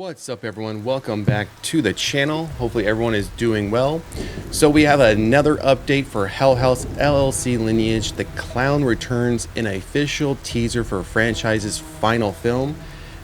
What's up, everyone? Welcome back to the channel. Hopefully everyone is doing well. So we have another update for Hell House LLC Lineage. The Clown returns in an official teaser for franchise's final film.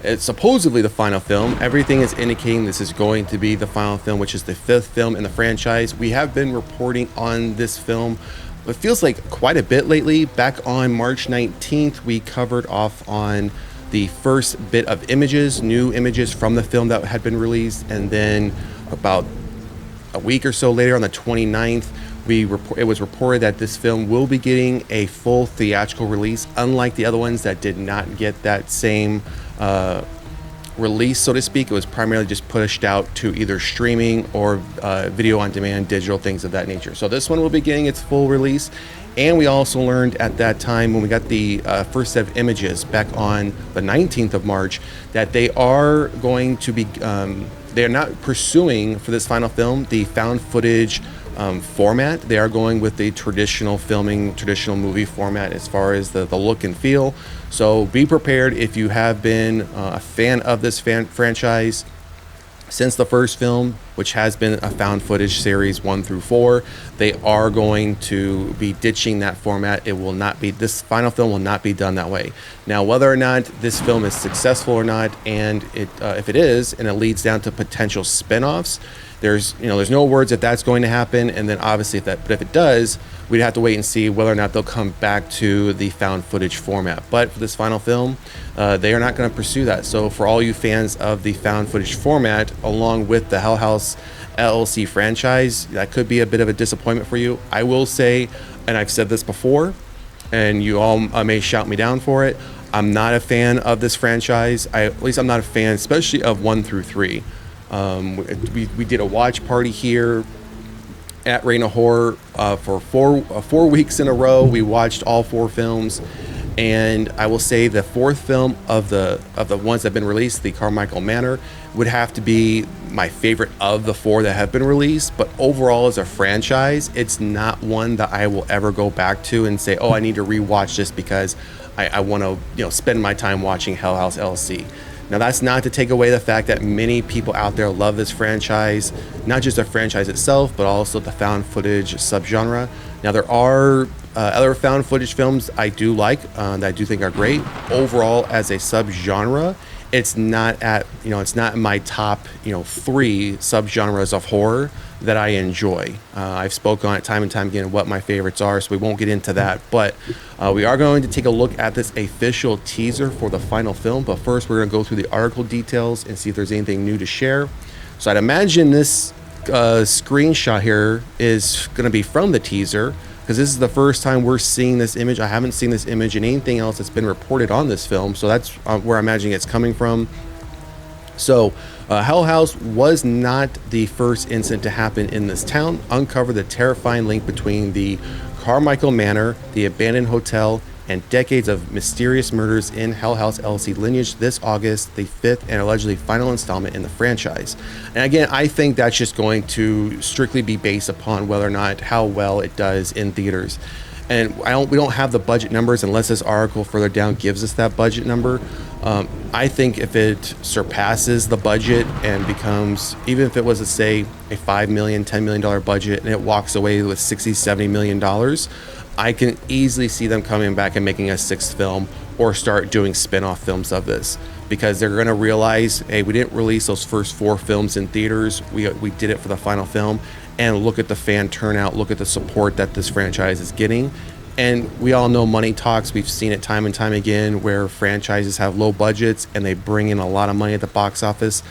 It's supposedly the final film. Everything is indicating this is going to be the final film, which is the 5th film in the franchise. We have been reporting on this film, it feels like quite a bit lately. Back on March 19th, we covered off on the first bit of images, new images from the film that had been released, and then about a week or so later on the 29th, it was reported that this film will be getting a full theatrical release, unlike the other ones that did not get that same release, so to speak. It was primarily just pushed out to either streaming or video on demand, digital, things of that nature. So this one will be getting its full release. And we also learned at that time, when we got the first set of images back on the 19th of March, that they are going to be, they are not pursuing for this final film the found footage format. They are going with the traditional filming, traditional movie format as far as the look and feel. So be prepared if you have been a fan of this franchise since the first film, which has been a found footage series 1 through 4. They are going to be ditching that format. It will not be, this final film will not be done that way. Now, whether or not this film is successful or not, and if it is, and it leads down to potential spinoffs, there's no words that that's going to happen. And then obviously but if it does, we'd have to wait and see whether or not they'll come back to the found footage format. But for this final film, they are not going to pursue that. So for all you fans of the found footage format, along with the Hell House LLC franchise, that could be a bit of a disappointment for you. I will say, and I've said this before, and you all may shout me down for it, I'm not a fan of this franchise. At least I'm not a fan, especially of 1 through 3. We did a watch party here at Reign of Horror for 4 weeks in a row. We watched all 4 films, and I will say the 4th film of the ones that have been released, the Carmichael Manor, would have to be my favorite of the 4 that have been released. But overall, as a franchise, it's not one that I will ever go back to and say, oh, I need to rewatch this because I want to spend my time watching Hell House LLC. Now, that's not to take away the fact that many people out there love this franchise, not just the franchise itself, but also the found footage subgenre. Now, there are other found footage films I do like, that I do think are great. Overall, as a subgenre, it's not it's not in my top 3 subgenres of horror that I enjoy. I've spoken on it time and time again what my favorites are, so we won't get into that. But we are going to take a look at this official teaser for the final film. But first, we're going to go through the article details and see if there's anything new to share. So I'd imagine this screenshot here is going to be from the teaser, because this is the first time we're seeing this image. I haven't seen this image in anything else that's been reported on this film, so that's where I'm imagining it's coming from. So Hell House was not the first incident to happen in this town. Uncover the terrifying link between the Carmichael Manor, the abandoned hotel, and decades of mysterious murders in Hell House LLC Lineage this August, the 5th and allegedly final installment in the franchise. And again, I think that's just going to strictly be based upon whether or not how well it does in theaters. And we don't have the budget numbers unless this article further down gives us that budget number. I think if it surpasses the budget and becomes, even if it was to say a $5 million, $10 million budget, and it walks away with $60, $70 million, I can easily see them coming back and making a 6th film or start doing spin-off films of this, because they're going to realize, hey, we didn't release those first 4 films in theaters. We did it for the final film. And look at the fan turnout, look at the support that this franchise is getting. And we all know money talks. We've seen it time and time again where franchises have low budgets and they bring in a lot of money at the box office,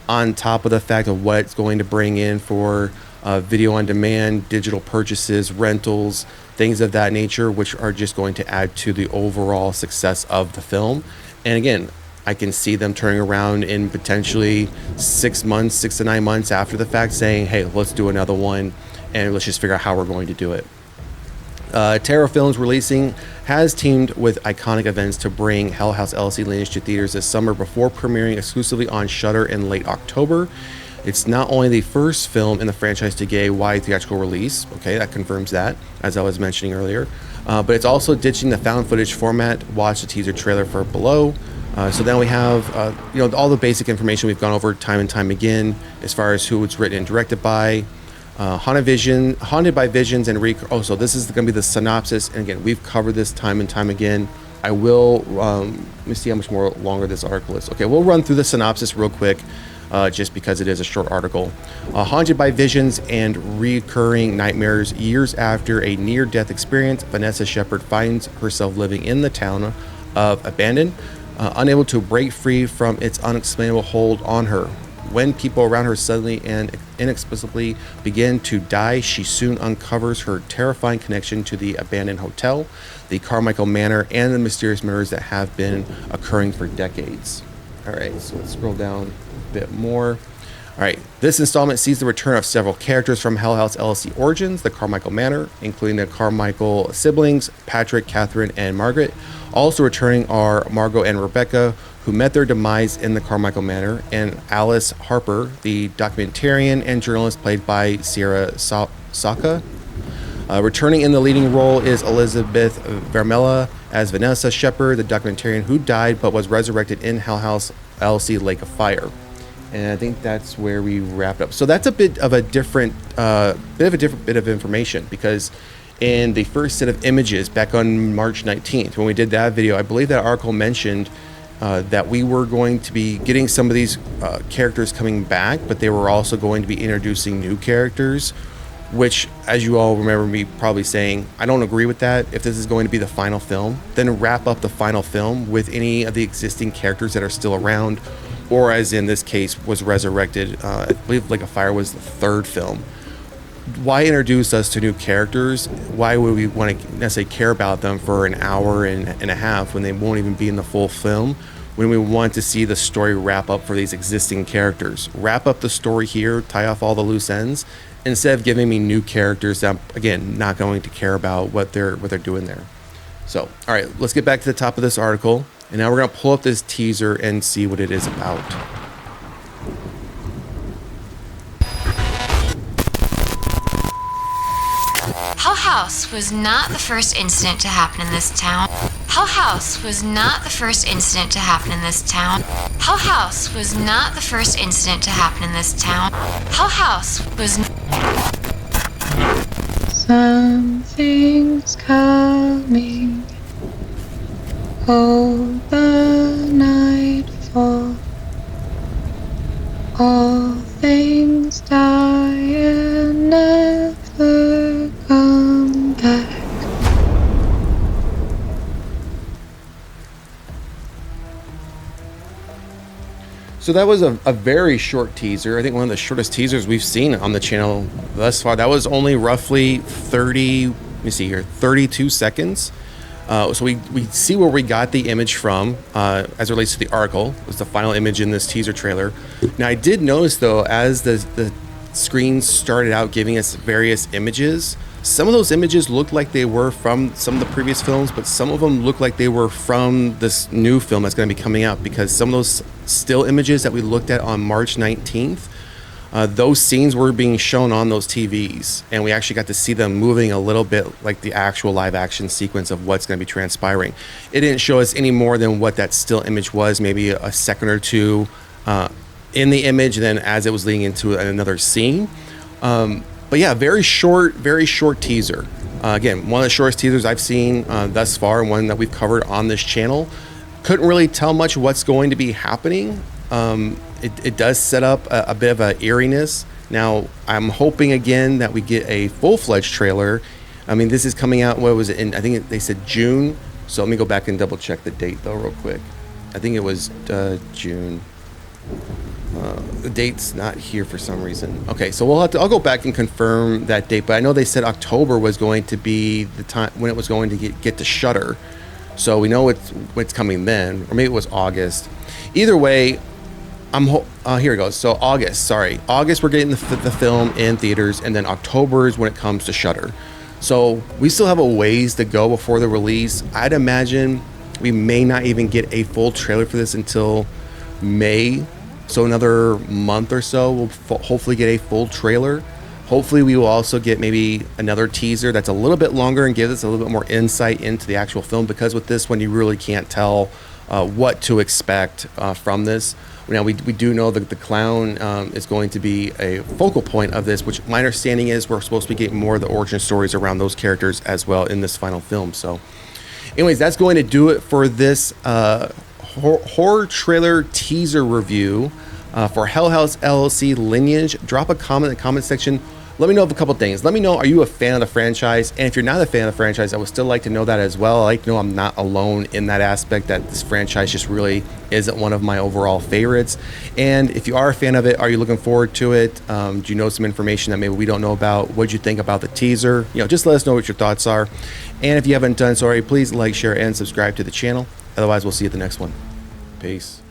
on top of the fact of what it's going to bring in for video on demand, digital purchases, rentals, things of that nature, which are just going to add to the overall success of the film. And again, I can see them turning around in potentially 6 to 9 months after the fact saying, hey, let's do another one and let's just figure out how we're going to do it. Terror Films Releasing has teamed with Iconic Events to bring Hell House LLC Lineage to theaters this summer before premiering exclusively on Shudder in late October. It's not only the first film in the franchise to get a wide theatrical release, okay, that confirms that, as I was mentioning earlier, but it's also ditching the found footage format. Watch the teaser trailer for below. So then we have, all the basic information we've gone over time and time again, as far as who it's written and directed by. Haunted by Visions and so this is going to be the synopsis. And again, we've covered this time and time again. I will, let me see how much more longer this article is. Okay, we'll run through the synopsis real quick, just because it is a short article. Haunted by visions and recurring nightmares, years after a near-death experience, Vanessa Shepard finds herself living in the town of Abandon, unable to break free from its unexplainable hold on her. When people around her suddenly and inexplicably begin to die, she soon uncovers her terrifying connection to the abandoned hotel, the Carmichael Manor, and the mysterious murders that have been occurring for decades. All right, so let's scroll down a bit more. All right, this installment sees the return of several characters from Hell House LLC origins, the Carmichael Manor, including the Carmichael siblings, Patrick, Catherine, and Margaret. Also returning are Margot and Rebecca, who met their demise in the Carmichael Manor, and Alice Harper, the documentarian and journalist played by Sierra Saka. Returning in the leading role is Elizabeth Vermella as Vanessa Shepard, the documentarian who died but was resurrected in Hell House LLC Lake of Fire. And I think that's where we wrapped up. So that's a bit of a different bit of information, because in the first set of images back on March 19th, when we did that video, I believe that article mentioned that we were going to be getting some of these characters coming back, but they were also going to be introducing new characters, which, as you all remember me probably saying, I don't agree with that. If this is going to be the final film, then wrap up the final film with any of the existing characters that are still around, or as in this case was resurrected. I believe Lake of Fire was the third film. Why introduce us to new characters? Why would we want to necessarily care about them for an hour and a half when they won't even be in the full film, when we want to see the story wrap up for these existing characters? Wrap up the story here, tie off all the loose ends, instead of giving me new characters that I'm, again, not going to care about what they're doing there. So, all right, let's get back to the top of this article, and now we're going to pull up this teaser and see what it is about. Hell House was not the first incident to happen in this town. Hell House was not the first incident to happen in this town. Hell House was not the first incident to happen in this town. Hell House was... Something's coming. Oh, the nightfall. All things die and never come back. So that was a very short teaser. I think one of the shortest teasers we've seen on the channel thus far. That was only roughly 32 seconds. So we see where we got the image from as it relates to the article. It was the final image in this teaser trailer. Now, I did notice, though, as the screen started out giving us various images, some of those images looked like they were from some of the previous films, but some of them looked like they were from this new film that's going to be coming out, because some of those still images that we looked at on March 19th, those scenes were being shown on those TVs, and we actually got to see them moving a little bit like the actual live action sequence of what's going to be transpiring. It didn't show us any more than what that still image was, maybe a second or two in the image, and then as it was leading into another scene. But yeah, very short teaser. Again, one of the shortest teasers I've seen thus far, and one that we've covered on this channel. Couldn't really tell much what's going to be happening. It does set up a bit of an eeriness. Now, I'm hoping again that we get a full-fledged trailer. I mean, this is coming out, what was it, I think they said June. So let me go back and double check the date though real quick. I think it was June. The date's not here for some reason. Okay, so I'll go back and confirm that date, but I know they said October was going to be the time when it was going to get to Shudder. So we know it's coming then, or maybe it was August. Either way, here it goes. So August, we're getting the film in theaters, and then October is when it comes to Shudder. So we still have a ways to go before the release. I'd imagine we may not even get a full trailer for this until May. So another month or so, we'll hopefully get a full trailer. Hopefully we will also get maybe another teaser that's a little bit longer and give us a little bit more insight into the actual film, because with this one you really can't tell what to expect from this. Now, we do know that the clown is going to be a focal point of this, which my understanding is we're supposed to be getting more of the origin stories around those characters as well in this final film. So anyways, that's going to do it for this horror trailer teaser review for Hell House LLC Lineage. Drop a comment in the comment section. Let me know of a couple things. Let me know, are you a fan of the franchise? And if you're not a fan of the franchise, I would still like to know that as well. I like to know I'm not alone in that aspect, that this franchise just really isn't one of my overall favorites. And if you are a fan of it, are you looking forward to it? Do you know some information that maybe we don't know about? What did you think about the teaser? Just let us know what your thoughts are. And if you haven't done so already, please like, share, and subscribe to the channel. Otherwise, we'll see you at the next one. Peace.